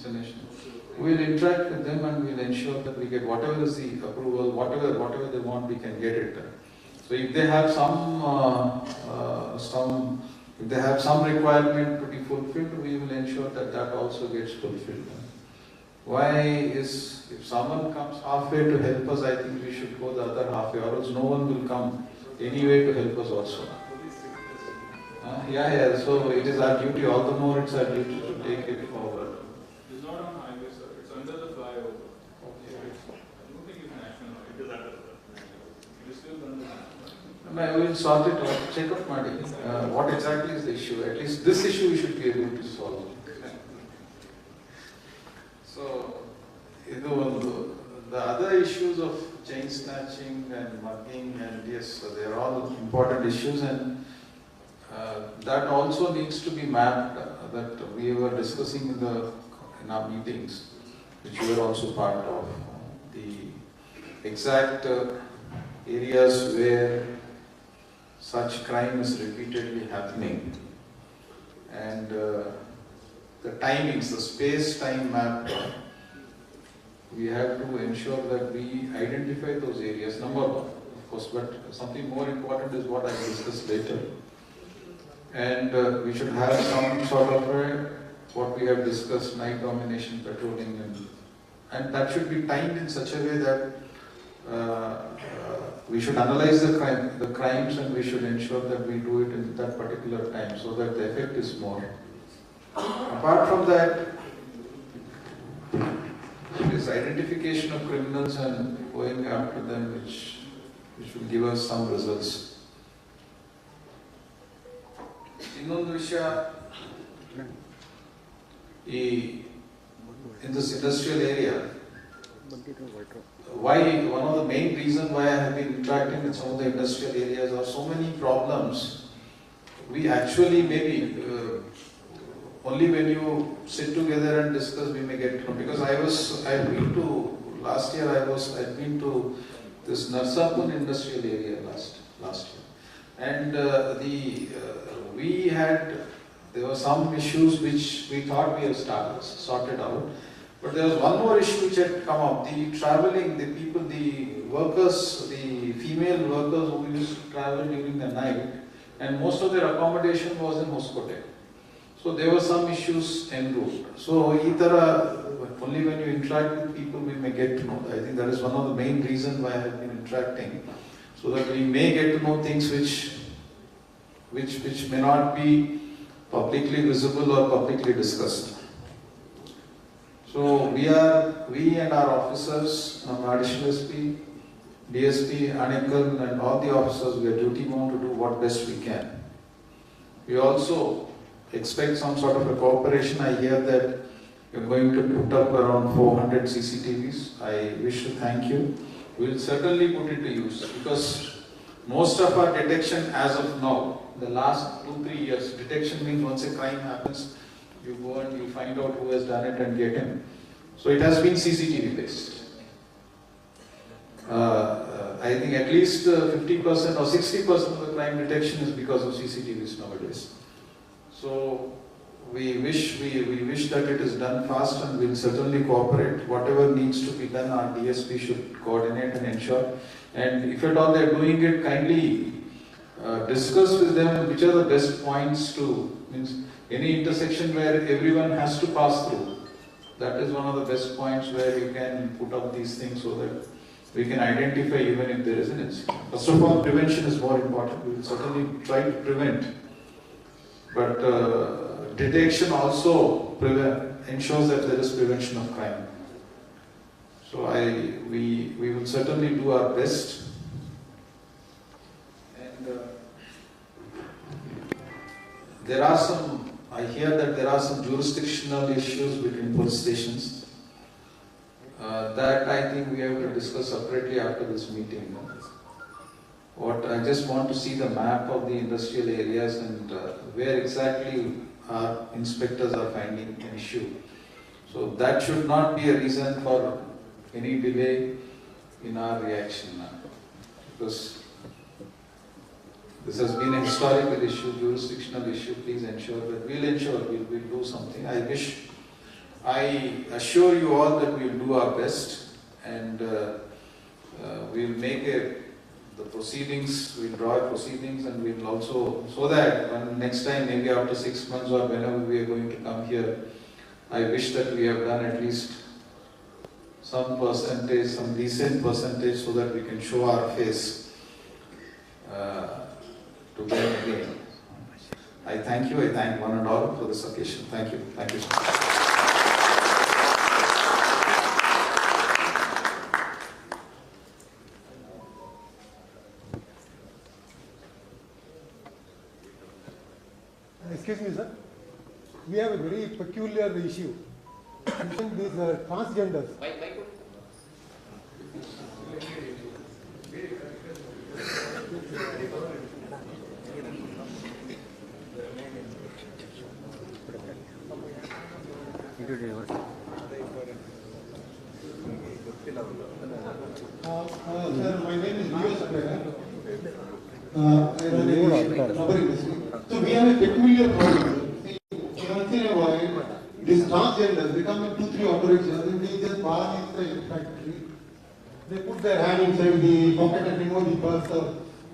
destination. We'll interact with them and we'll ensure that we get whatever is the approval, whatever they want, we can get it done. So if they have if they have some requirement to be fulfilled, we will ensure that that also gets fulfilled. Why is, if someone comes halfway to help us, I think we should go the other halfway, or else no one will come anyway to help us also. Yeah, so it is our duty, all the more it's our duty to take it forward. It's not on highway, sir. It's under the flyover. Okay. I don't think it's national. It is under the. It is still under the. We will sort it out. Check out, Madi. What exactly is the issue? At least this issue we should be able to solve. So, the other issues of chain snatching and mugging, and yes, so they are all important issues, and that also needs to be mapped. That we were discussing in our meetings, which you were also part of. The exact areas where such crime is repeatedly happening, and the timings, the space-time map, we have to ensure that we identify those areas, number one, of course, but something more important is what I will discuss later. And we should have some sort of what we have discussed, night domination patrolling, and that should be timed in such a way that we should analyze the crimes, and we should ensure that we do it in that particular time so that the effect is more. Apart from that, it is identification of criminals and going after them, which will give us some results. ಇನ್ನೊಂದು ವಿಷಯ, in this industrial area, one of the main reasons why I have been interacting with some of the industrial areas are so many problems. We actually maybe only when you sit together and discuss we may get to know. Because I've been to, last year I'd been to this Narsapur industrial area last year. And there were some issues which we thought we have sorted out. But there was one more issue which had come up. The traveling, the people, the workers, the female workers who used to travel during the night, and most of their accommodation was in Hoskote. So there were some issues en route. So only when you interact with people we may get to know. I think that is one of the main reasons why I have been interacting, so that we may get to know things which may not be publicly visible or publicly discussed. So we and our officers, additional SP, DSP, Anikal, and all the officers, we are duty bound to do what best we can. We also expect some sort of a cooperation. I hear that you're going to put up around 400 CCTVs. I wish to thank you. We will certainly put it to use, because most of our detection as of now, the last 2-3 years, detection means once a crime happens, you go and you find out who has done it and get him. So it has been CCTV based. I think at least 50% or 60% of the crime detection is because of CCTVs nowadays. So we wish that it is done fast, and we'll certainly cooperate. Whatever needs to be done, our DSP should coordinate and ensure. And if at all they're doing it, kindly discuss with them which are the best points to, means any intersection where everyone has to pass through. That is one of the best points where you can put up these things so that we can identify even if there is an incident. First of all, prevention is more important. We will certainly try to prevent. But detection also ensures that there is prevention of crime. So we will certainly do our best. And I hear that there are some jurisdictional issues between police stations. That I think we have to discuss separately after this meeting. I just want to see the map of the industrial areas and where exactly our inspectors are finding an issue. So that should not be a reason for any delay in our reaction now. Because this has been a historical issue, jurisdictional issue. Please ensure that we'll do something. I wish I assure you all that we'll do our best, and we'll make the proceedings, we'll draw proceedings, and we'll also, so that when next time, maybe after 6 months or whenever we are going to come here, I wish that we have done at least some percentage, some decent percentage, so that we can show our face to them again. I thank you, I thank one and all for this occasion. Thank you. Thank you so much. Excuse me, sir. We have a very peculiar issue. These transgenders. Sir, my name is Leo Sabrina. I run a rubber industry. So we have a peculiar problem. Once in a while, these transgenders, they come in 2-3 operations and they just bar inside the factory. They put their hand inside the pocket and remove the purse or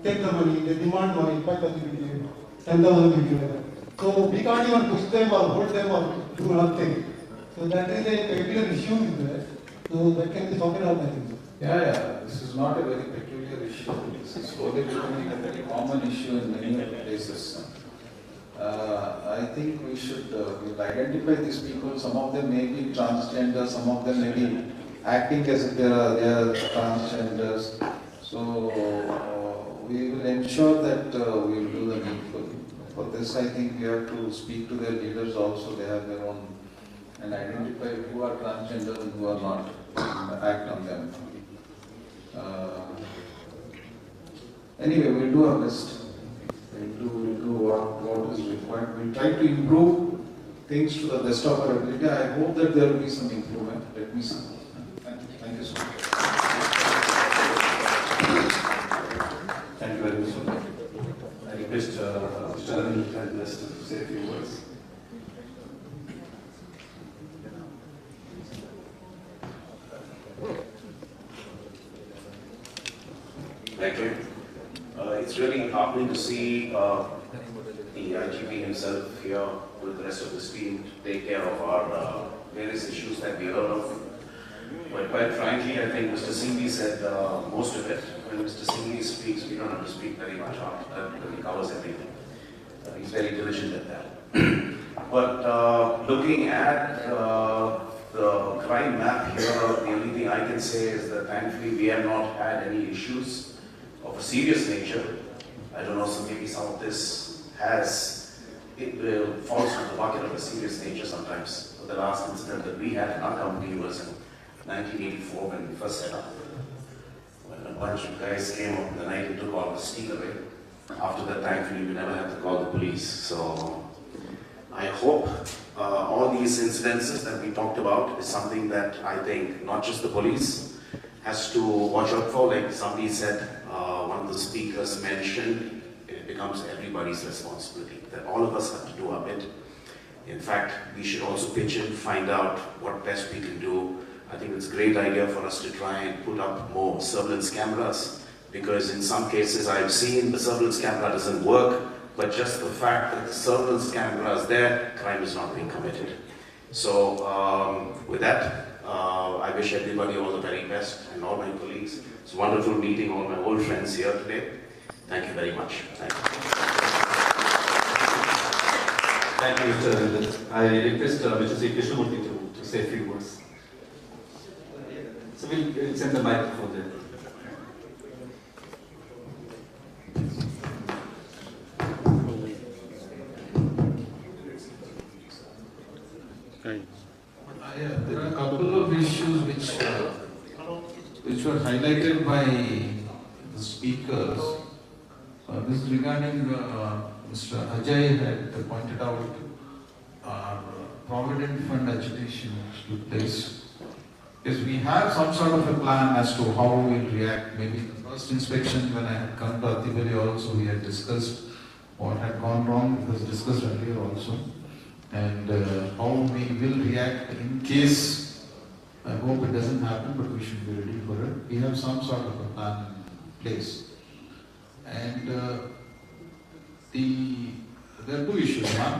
take the money, they demand money, 5,000 rupees, 10,000 rupees. So we can't even push them or hold them or do nothing. So that is a peculiar issue in there. So that can be sorted out, I think. Yeah, this is not a very peculiar issue. This is slowly becoming a very common issue in many places. I think we should we'll identify these people. Some of them may be transgender, some of them may be acting as if they are transgenders. So we will ensure that we will do the needful. For this, I think we have to speak to their leaders also. They have their own, and identify who are transgender and who are not, and act on them. Anyway, we'll do our best. We'll do what is required. We'll try to improve things to the best of our ability. I hope that there will be some improvement. Let me see. Thank you so much. Thank you very much. I request Mr. Anil to say a few words. Thank you. It's really heartening to see the IGP himself here with the rest of his team take care of our various issues that we heard of. But quite frankly, I think Mr. Singhvi said most of it. When Mr. Singhvi speaks, we don't have to speak very much after that because he covers everything. He's very diligent at that. But looking at the crime map here, the only thing I can say is that thankfully we have not had any issues of a serious nature. I don't know, so maybe some of this falls into the bucket of a serious nature sometimes. So the last incident that we had in our company was in 1984 when we first set up. When a bunch of guys came up in the night and took all the steel away. After that, thankfully, we never had to call the police. So I hope all these incidences that we talked about is something that I think not just the police has to watch out for. Like somebody said, one of the speakers mentioned, it becomes everybody's responsibility, that all of us have to do our bit. In fact, we should also pitch in, find out what best we can do. I think it's a great idea for us to try and put up more surveillance cameras, because in some cases I've seen the surveillance camera doesn't work, but just the fact that the surveillance camera is there, crime is not being committed. So with that, I wish everybody all the very best and all my colleagues. It's wonderful meeting all my old friends here today. Thank you very much. Thank you. Thank you, Mr. Anil. I request Mr. C. Krishnamurthy to say a few words. So we'll send the microphone there. There are a couple of issues which were highlighted by the speakers. This is regarding Mr. Ajay had pointed out our Provident Fund agitation which took place. Yes, we have some sort of a plan as to how we will react. Maybe the first inspection when I had come to Atibali also, we had discussed what had gone wrong. It was discussed earlier also. And how we will react in case, I hope it doesn't happen, but we should be ready for it. We have some sort of a plan in place. And there are two issues. One,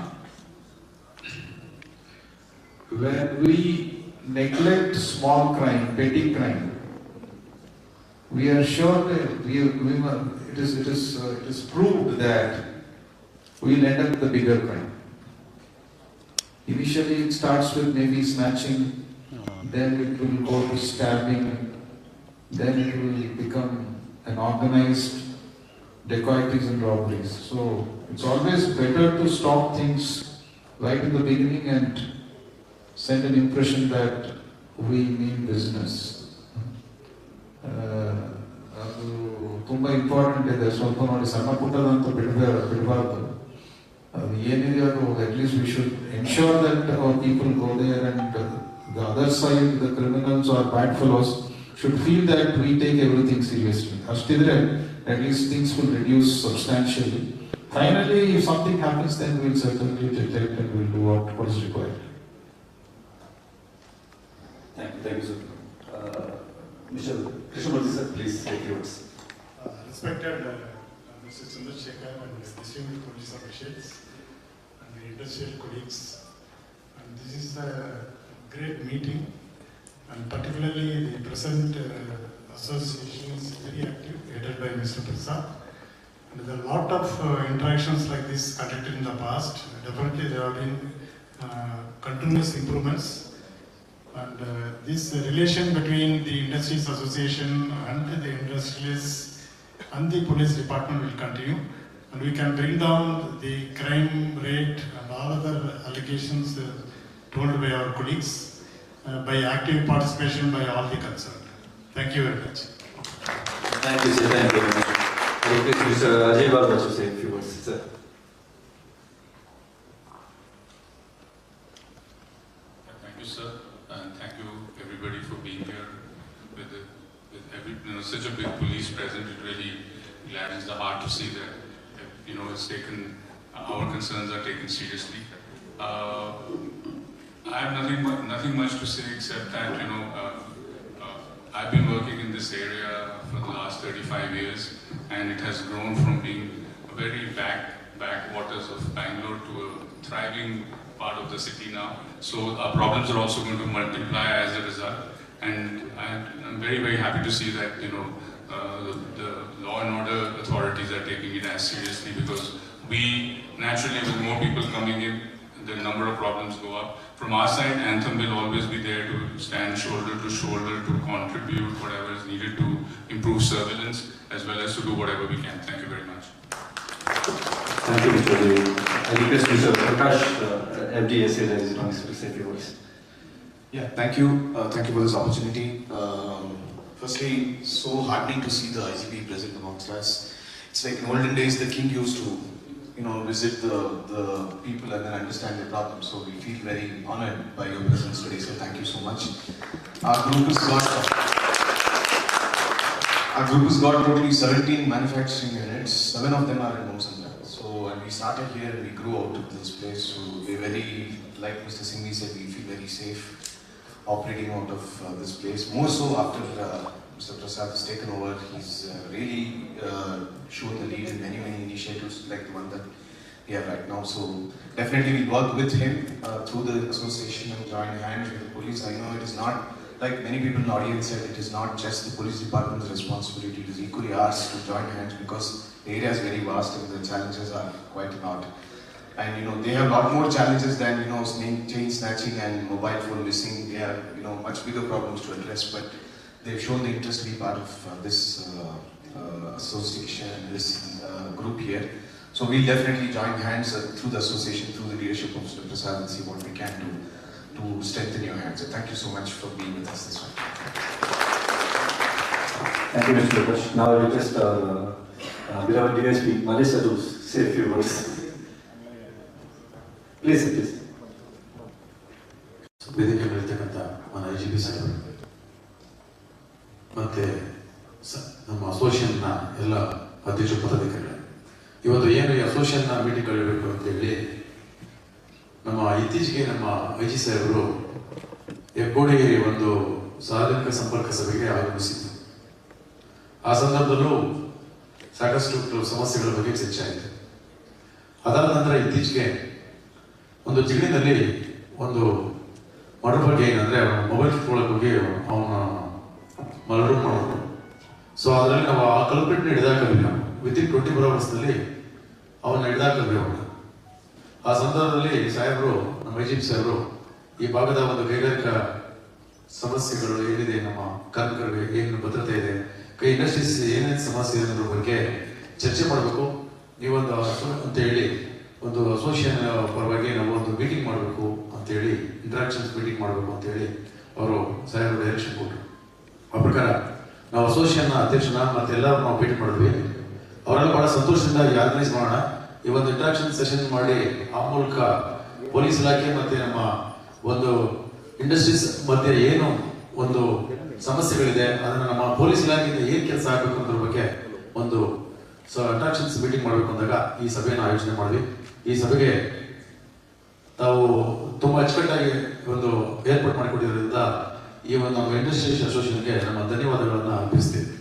when we neglect small crime, petty crime, we are sure that it is proved that we will end up with the bigger crime. Initially, it starts with maybe snatching, then it will go to stabbing, then it will become an organized dacoities and robberies. So it's always better to stop things right in the beginning and send an impression that we mean business. ಅದು ತುಂಬ important ಇದೆ. ಸ್ವಲ್ಪ ನೋಡಿ, ಸಣ್ಣ ಪುಟ್ಟದಂತೂ ಬಿಡಬಾರ್ದು. ಅದು ಏನಿದೆ ಅದು at least we should ensure that our people go there and the other side, the criminals or bad fellows, should feel that we take everything seriously. Ashtidre, at least things will reduce substantially. Finally, if something happens, then we will certainly detect and we will do what is required. Thank you, sir. Mr. Krishnamurthy, sir, please take yours. Respected Mr. Chandrasekhar and distinguished police officials and the industrial colleagues, and this is a great meeting, and particularly the present association is very active, headed by Mr. Prasad. And there are a lot of interactions like this conducted in the past. Definitely there have been continuous improvements, and this relation between the industries association and the industrialists and the police department will continue, and we can bring down the crime rate and all other allegations told by our colleagues by active participation by all the concerned. Thank you very much. Thank you, sir. Thank you very much. Please, Mr. Ajay Babu, to say a few words, sir. Thank you, sir, and thank you everybody for being here with every, such a big police present. It really gladdens the heart to see that, it's taken, our concerns are taken seriously. I have nothing much to say except that, I've been working in this area for the last 35 years, and it has grown from being a very backwaters of Bangalore to a thriving part of the city now. So our problems are also going to multiply as a result, and I'm very, very happy to see that, the law and order authorities are taking it as seriously, because we, naturally, with more people coming in, the number of problems go up. From our side, Anthem will always be there to stand shoulder to shoulder to contribute whatever is needed to improve surveillance, as well as to do whatever we can. Thank you very much. Thank you, Mr. Ajay. I request Mr. Prakash, MTSA, that is to say a few words. Yeah, thank you. Thank you for this opportunity. Firstly, so heartening to see the IGP present amongst us. It's like in olden days, the king used to, visit the people and then understand their problems. So we feel very honored by your presence today. So thank you so much. Our group has got totally 17 manufacturing units. 7 of them are in Mumbai. So and we started here and we grew out of this place. So we're very, like Mr. Singhvi said, we feel very safe operating out of this place. More so after Mr. Prasad has taken over. He's really shown the lead in many initiatives like the one that we have right now. So definitely we'll work with him through the association and join hands with the police. I know it is not, like many people in the audience said, it is not just the police department's responsibility. It is equally ours to join hands, because the area is very vast and the challenges are quite a lot. And they have a lot more challenges than chain snatching and mobile phone missing. They have much bigger problems to address, but they've shown the interest to be part of this association, this group here. So we'll definitely join hands through the association, through the leadership of Mr. Prasad, and see what we can do to strengthen your hands. So thank you so much for being with us this one. Thank you, Mr. Prakash. Now I request beloved DSP, Melissa, to say a few words. Please. ವೇದಿಕೆಯಲ್ಲಿರ್ತಕ್ಕಂಥ మన IGP sir ಮತ್ತು ನಮ್ಮ ಅಸೋಸಿಯೇಷನ್ನ ಎಲ್ಲ ಅಧ್ಯಕ್ಷ ಪದಾಧಿಕಾರಿಗಳು, ಇವತ್ತು ಏನು ಈ ಅಸೋಸಿಯೇಷನ್ನ meeting ಕಳಿಬೇಕು ಅಂತೇಳಿ ನಮ್ಮ ಇತ್ತೀಚೆಗೆ ನಮ್ಮ IG ಸಾಹೇಬರು ಹೆಗ್ಗೋಡಿ ಒಂದು ಸಾರ್ವಜನಿಕ ಸಂಪರ್ಕ ಸಭೆಗೆ ಆಗಮಿಸಿದ್ದು. ಆ ಸಂದರ್ಭದಲ್ಲೂ ಸಾಕಷ್ಟು ಸಮಸ್ಯೆಗಳ ಬಗ್ಗೆ ಚರ್ಚೆ ಆಯಿತು. ಅದಾದ ನಂತರ ಇತ್ತೀಚೆಗೆ ಒಂದು ಜಿಗಣಿನಲ್ಲಿ ಒಂದು ಮರ್ಡರ್ ಬಗ್ಗೆ ಏನಂದ್ರೆ ಮೊಬೈಲ್ ಕಿತ್ಕೊಳ್ಳೋಕೆ ಹೋಗಿ ಅವನ ಮರ್ಡರ್ ಮಾಡೋದು. ಸೊ ಅದರಲ್ಲಿ ನಾವು ಆ ಕಲ್ಪ್ರಿಟ್ನ ಹಿಡಿದಾಕಲ್ವಿ, ನಾವು ವಿತಿನ್ 24 ಅವರ್ಸ್ನಲ್ಲಿ ಅವನ್ನ ಹಿಡಿದಾಕಲ್ವಿ ಅವನ್ನ. ಆ ಸಂದರ್ಭದಲ್ಲಿ ಸಾಹೇಬರು, ನಮ್ಮ ಐಜಿಪಿ ಸಾಹೇಬರು, ಈ ಭಾಗದ ಒಂದು ಕೈಗಾರಿಕಾ ಸಮಸ್ಯೆಗಳು ಏನಿದೆ, ನಮ್ಮ ಕಾರ್ಮಿಕರಿಗೆ ಏನು ಭದ್ರತೆ ಇದೆ, ಕೈ ಇಂಡಸ್ಟ್ರೀಸ್ ಏನೇನು ಸಮಸ್ಯೆ ಇದೆ ಅನ್ನೋದ್ರ ಬಗ್ಗೆ ಚರ್ಚೆ ಮಾಡಬೇಕು. ನೀವೊಂದು ಅಂತ ಹೇಳಿ ಒಂದು ಅಸೋಸಿಯೇಷನ್ ಪರವಾಗಿ ನಾವು ಒಂದು ಮೀಟಿಂಗ್ ಮಾಡಬೇಕು ಅಂತೇಳಿ, ಇಂಟ್ರಾಕ್ಷನ್ಸ್ ಮೀಟಿಂಗ್ ಮಾಡಬೇಕು ಅಂತೇಳಿ ಅವರು ಸಾಹೇಬರು ಡೈರೆಕ್ಷನ್ ಕೊಟ್ಟರು. ಆ ಪ್ರಕಾರ ನಾವು ಅಸೋಸಿಯೇಷನ್ನ ಅಧ್ಯಕ್ಷನ ಮತ್ತೆ ಎಲ್ಲರೂ ನಾವು ಭೇಟಿ ಮಾಡಿದ್ವಿ. ಅವರೆಲ್ಲ ಬಹಳ ಸಂತೋಷದಿಂದ ಆರ್ಗನೈಸ್ ಮಾಡೋಣ, ಈ ಒಂದು ಇಂಟ್ರಾಕ್ಷನ್ ಸೆಷನ್ ಮಾಡಿ ಆ ಮೂಲಕ ಪೊಲೀಸ್ ಇಲಾಖೆ ಮತ್ತೆ ನಮ್ಮ ಒಂದು ಇಂಡಸ್ಟ್ರೀಸ್ ಮಧ್ಯೆ ಏನು ಒಂದು ಸಮಸ್ಯೆಗಳಿದೆ ಅದನ್ನು ನಮ್ಮ ಪೊಲೀಸ್ ಇಲಾಖೆಯಿಂದ ಏನು ಕೆಲಸ ಆಗಬೇಕು ಅನ್ನೋದ್ರ ಬಗ್ಗೆ ಒಂದು ಇಂಟ್ರಾಕ್ಷನ್ಸ್ ಮೀಟಿಂಗ್ ಮಾಡಬೇಕು ಅಂದಾಗ ಈ ಸಭೆಯನ್ನು ಆಯೋಜನೆ ಮಾಡಿದ್ವಿ. ಈ ಸಭೆಗೆ ತಾವು ತುಂಬಾ ಅಚ್ಚುಕಟ್ಟಾಗಿ ಒಂದು ಏರ್ಪಾಟ್ ಮಾಡಿಕೊಟ್ಟಿರೋದ್ರಿಂದ ಈ ಒಂದು ನಮ್ಮ ಇಂಡಸ್ಟ್ರೀಸ್ ಅಸೋಸಿಯೇಷನ್ಗೆ ನಮ್ಮ ಧನ್ಯವಾದಗಳನ್ನು ಅರ್ಪಿಸ್ತೀವಿ.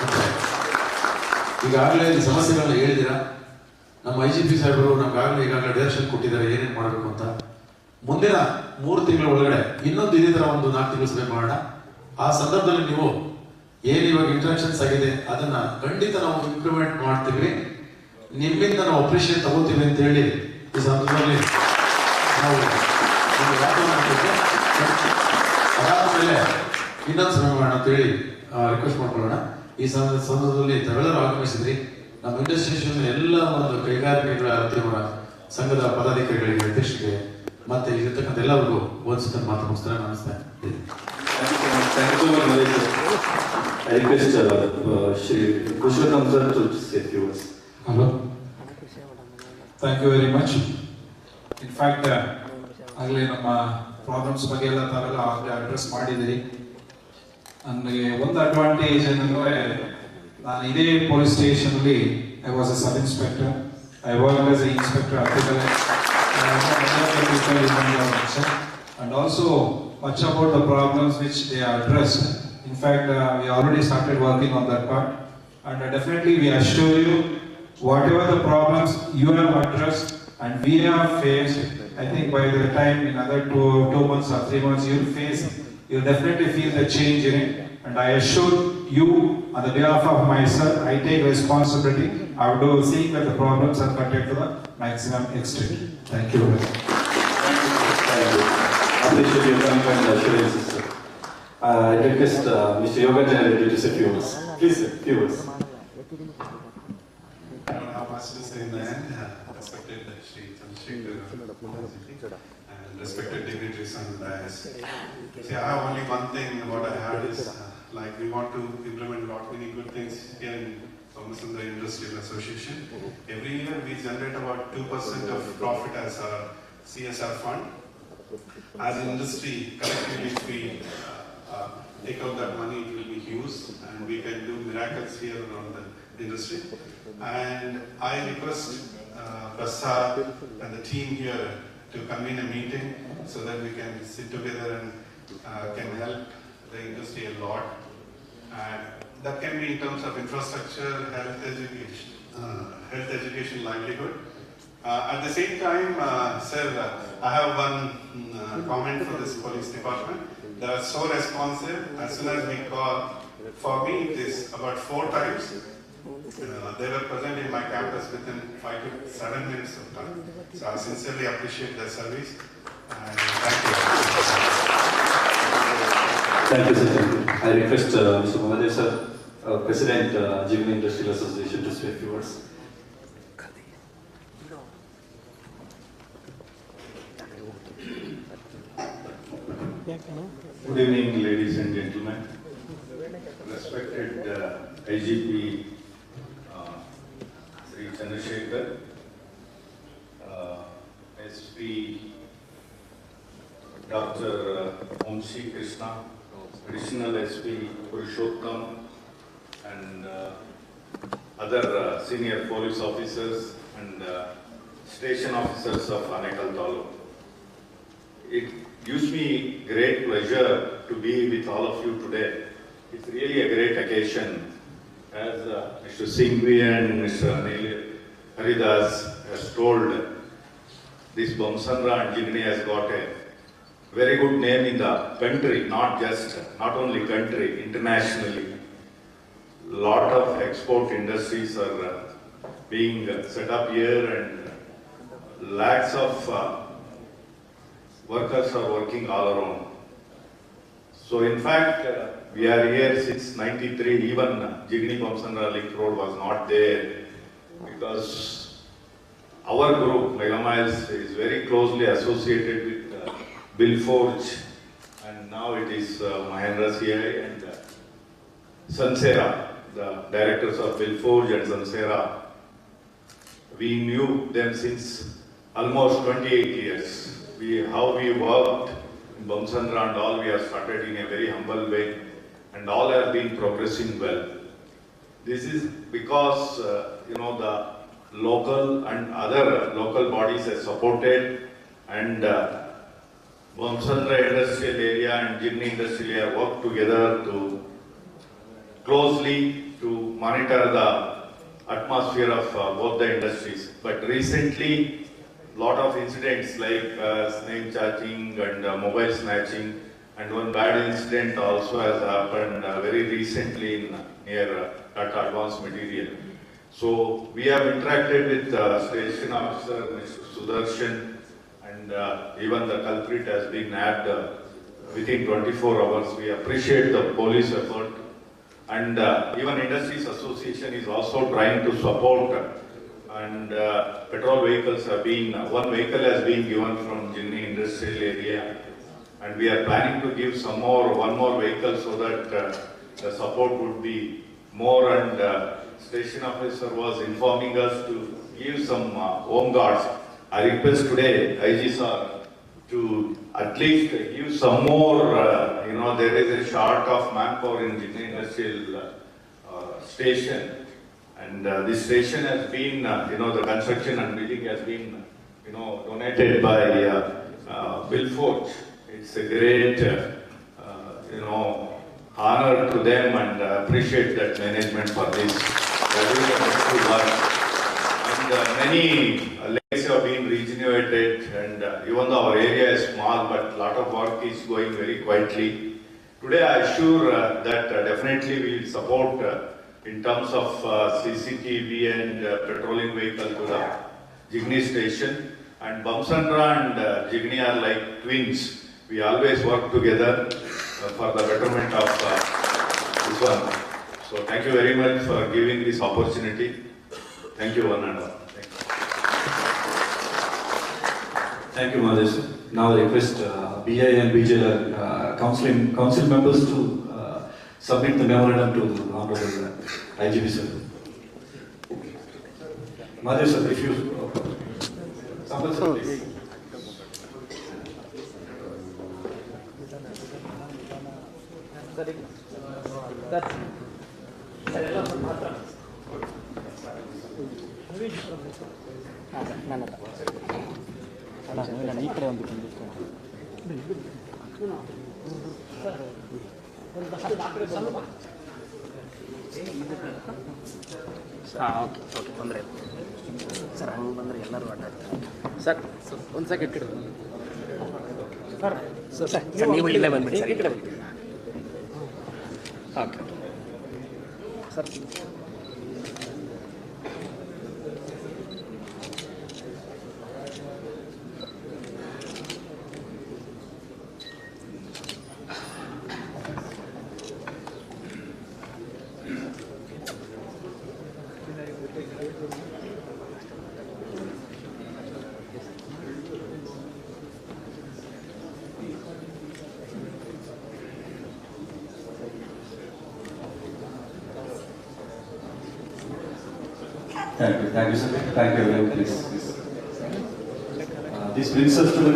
ಮತ್ತೆ ಈಗಾಗಲೇ ಈ ಸಮಸ್ಯೆಗಳನ್ನ ಹೇಳಿದ್ದೀರಾ, ನಮ್ಮ IGP ಸಾಹೇಬರು ನಮ್ಗಾಗಲೇ ಈಗಾಗಲೇ ಡೈರೆಕ್ಷನ್ ಕೊಟ್ಟಿದ್ದಾರೆ ಏನೇನು ಮಾಡಬೇಕು ಅಂತ. ಮುಂದಿನ 3 ತಿಂಗಳ ಒಳಗಡೆ ಇನ್ನೊಂದು ಇದೇ ತರ ಒಂದು 4 ತಿಂಗಳು ಸಭೆ ಮಾಡೋಣ. ಆ ಸಂದರ್ಭದಲ್ಲಿ ನೀವು ಏನು ಇವಾಗ ಇಂಟ್ರಾಕ್ಷನ್ಸ್ ಆಗಿದೆ ಅದನ್ನ ಖಂಡಿತ ನಾವು ಇಂಪ್ಲಿಮೆಂಟ್ ಮಾಡ್ತೀವಿ, ನಿಮ್ಮಿಂದ ನಾವು ಅಪ್ರಿಷಿಯೇಟ್ ತಗೋತೀವಿ ಅಂತ ಹೇಳಿ ಈ ಸಂದರ್ಭದಲ್ಲಿ ನಾವು ಅದಾದ್ಮೇಲೆ ಇನ್ನೊಂದು ಸಭೆ ಮಾಡೋಣ ಅಂತ ಹೇಳಿ ರಿಕ್ವೆಸ್ಟ್ ಮಾಡ್ಕೊಳ್ಳೋಣ. ಈ ಸಂದರ್ಭದಲ್ಲಿ ತಾವೆಲ್ಲರೂ ಆಗಮಿಸಿದ್ರಿ. ನಮ್ಮ ಇಂಡಸ್ಟ್ರೀಸ್ ಎಲ್ಲ ಒಂದು ಕೈಗಾರಿಕೆಗಳ ಸಂಘದ ಪದಾಧಿಕಾರಿಗಳಿಗೆ, ಅಧ್ಯಕ್ಷರಿಗೆ ಮತ್ತೆ ಇಲ್ಲಿರ್ತಕ್ಕಂಥ ಎಲ್ಲರಿಗೂ ಓದಿಸಿದ ಮಾತು ಮುಗಿಸ್ತಾರೆ. ನಮಸ್ತೆ. Thank you so much, Malaysia. I request Shri Pushottam sir to say a few words. Hello. Thank you very much. In fact, ಆಗಲೇ ನಮ್ಮ ಪ್ರಾಬ್ಲಮ್ಸ್ ಬಗ್ಗೆ ಎಲ್ಲ ತಾವೆಲ್ಲ ಅಡ್ರೆಸ್ ಮಾಡಿದಿರಿ. ನನಗೆ ಒಂದು ಅಡ್ವಾಂಟೇಜ್ ಏನಂದ್ರೆ, ನಾನು ಇದೇ ಪೊಲೀಸ್ ಸ್ಟೇಷನಲ್ಲಿ I was a sub inspector, I work as a inspector and also much about the problems which they addressed. In fact, we already started working on that part, and definitely we assure you whatever the problems you have addressed and we have faced, I think by the time in another 2 months or 3 months you'll definitely feel the change in it. And I assure you, on the behalf of myself, I take responsibility. I will see that the problems are cut to the maximum extent. Thank you very much. Thank you. Appreciate your commitment and assurances, sir. I request Mr. Yoganjan Reddy to say a few words. Please, sir, few words. I don't have much to say in the end. Respected Shri Chandrasekhar and respected dignitaries on the dais. See, I have only one thing. What I had is like we want to implement lot many good things here in Somasundra Industrial Association. Every year we generate about 2% of profit as a CSR fund. As an industry, collectively, if we take out that money, it will be huge, and we can do miracles here around the industry. And I request Prasad and the team here to convene a meeting so that we can sit together and can help the industry a lot. And that can be in terms of infrastructure, health education, livelihood. At the same time, sir, I have one comment for this police department. They are so responsive. As soon as we call, for me it is about 4 times. They were present in my campus within 5 to 7 minutes of time. So I sincerely appreciate their service. And thank you. Thank you, sir. Thank you. I request Mr. Mahadev sir, President, Jivani Industrial Association, to say a few words. Good evening, ladies and gentlemen. Respected IGP Sri Chandrasekhar, SP Dr. Omshi Krishna, Additional SP Purushottam, and other senior police officers and station officers of Anekal Taluk. It gives me great pleasure to be with all of you today. It's really a great occasion. As Mr. Singhvi and Mr. Anil Haridas has told, this Bamsanra and Jigni has got a very good name in the country, not only country, internationally. Lot of export industries are being set up here, and lakhs of workers are working all around. So in fact, we are here since 93, even Jigni Bamsanra Link Road was not there, because our group, Megamiles, is very closely associated with Billforge, and now it is Mahendra CI and Sansera, the directors of Billforge and Sansera. We knew them since almost 28 years. How we worked in Bamsanra and all, we have started in a very humble way, and all have been progressing well. This is because, the local and other local bodies have supported, and Bamsanra industrial area and Jigni industrial area work together to closely to monitor the atmosphere of both the industries. But recently, lot of incidents like snake charging and mobile snatching, and one bad incident also has happened very recently near Tata Advanced Material. So we have interacted with Station Officer Mr. Sudarshan, and even the culprit has been nabbed within 24 hours. We appreciate the police effort, and even Industries Association is also trying to support, and petrol vehicles have been, one vehicle has been given from Jigni industrial area, and we are planning to give one more vehicle, so that the support would be more, and station officer was informing us to give some home guards. I request today IG sir to at least give some more, there is a short of manpower in Jigni industrial station. And this station has been, the construction and building has been, donated by Billforge. It's a great, honor to them, and appreciate that management for this. They're doing a wonderful work. And many lakes have been regenerated, and even though our area is small, but a lot of work is going very quietly. Today I assure that definitely we will support in terms of CCTV and patrolling vehicle to the Jigni station. And Bamsanra and Jigni are like twins. We always work together for the betterment of this one. So thank you very much for giving this opportunity. Thank you, one and all. Thank you, Mahesh. Now I request BI and BJ council members to submit the memorandum to the Honorable IGP sir. Mahesh sir, if you sample sir, please. Okay ತೊಂದರೆ ಇಲ್ಲ sir. ಹಂಗೆ ಬಂದರೆ ಎಲ್ಲರೂ ಅಡ್ಡಾಡ್ತಾರೆ sir. ಒಂದು second ಕಡೆ sir. Sir sir ನೀವು ಇಲ್ಲೇ ಬಂದ್ಬಿಡಿ ಸರ್, ಈ ಕಡೆ ಬಂದ್ಬಿಡಿ. Okay sir. Thank you, sir. Thank you very much. This brings us to the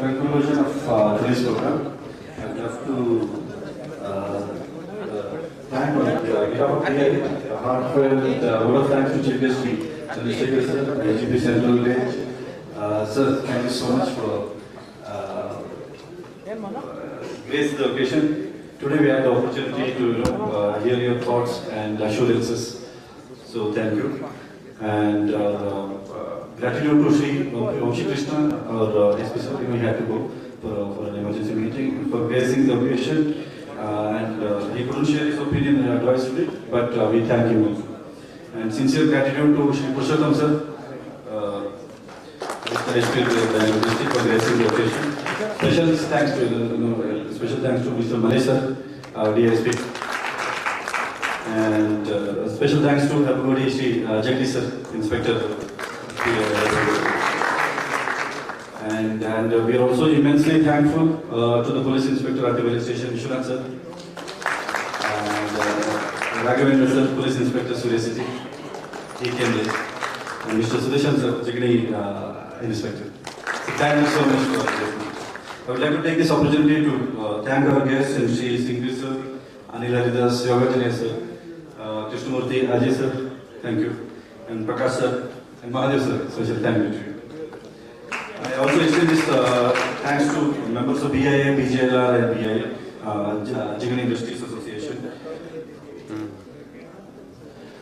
conclusion of today's program. I would have to thank a heartfelt word of thanks to Chief Guest Chandrasekhar sir, IGP Central Village. Sir, thank you so much for grace the occasion. Today we had the opportunity to hear your thoughts and assurances. So thank you. And gratitude to Sri Vamshi Krishna, or especially we had to go for an emergency meeting, for gracing the occasion. And he couldn't share his opinion and advice today, but we thank him. And sincere gratitude to Sri Purushottam sir, Mr. SP District for gracing the occasion. Special thanks to Mr. Manish sir, our DSP. And special thanks to everybody, Sri Jagdish sir, Inspector. And we are also immensely thankful to the Police Inspector at the Village Station, Vishwanath sir. And Raghavendra sir, Police Inspector, Surya City. He came there. And Mr. Sudeshan sir, Jagani Inspector. So thank you so much for this. I would like to take this opportunity to thank our guests, and Sri Singh sir, Anil Haridas, Yogatane sir, Krishnamurthy, Ajay sir, thank you. And Prakash sir, and Mahadev sir, special thank you to you. I also extend this thanks to members of BIA, BJLR and BIA, Jagani Industries Association.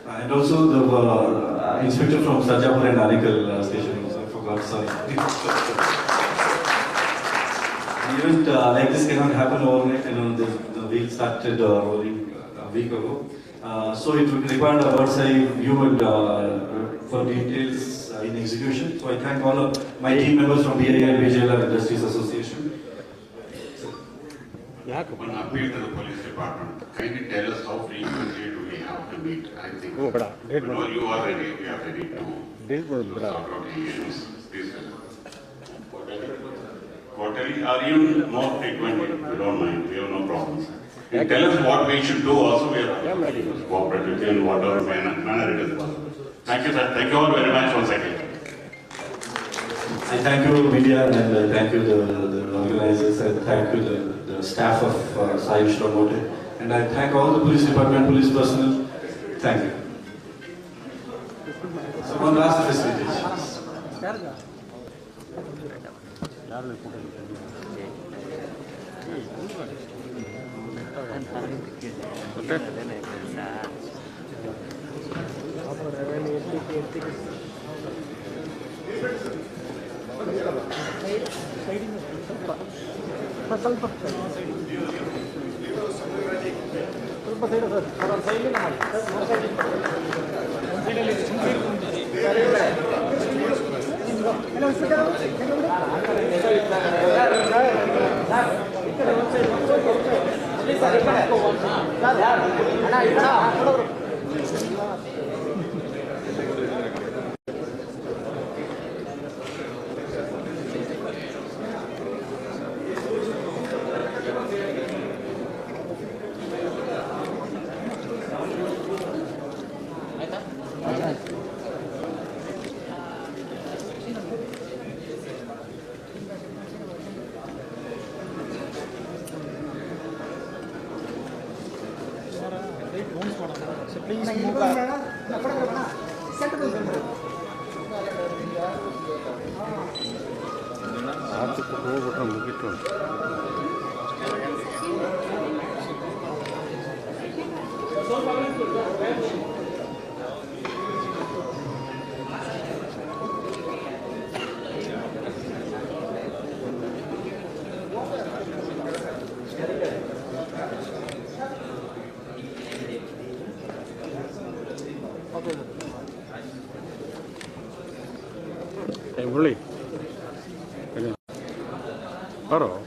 And also the inspector from Sarjapur and Anikal station, I forgot, sorry. An event like this cannot happen overnight, the week started rolling a week ago. So it would require a bird's eye view and for details in execution. So I thank all of my team members from BIA and BJLR Industries Association. One appeal to the police department. Kindly tell us how frequently do we have to meet? I think you are ready. We are ready to sort out the issues. Please quarterly or even more frequently. We don't mind. We have no problems. You tell us what we should do. Also, we are ready to cooperate with you in whatever manner it is possible. Thank you, sir. Thank you all very much once again. I thank you, media, and I thank you, the organizers, and thank you, the staff of Sai Vishwamote, and I thank all the police department, police personnel. Thank you. So one last facilitation. Hey, Bully. Hello.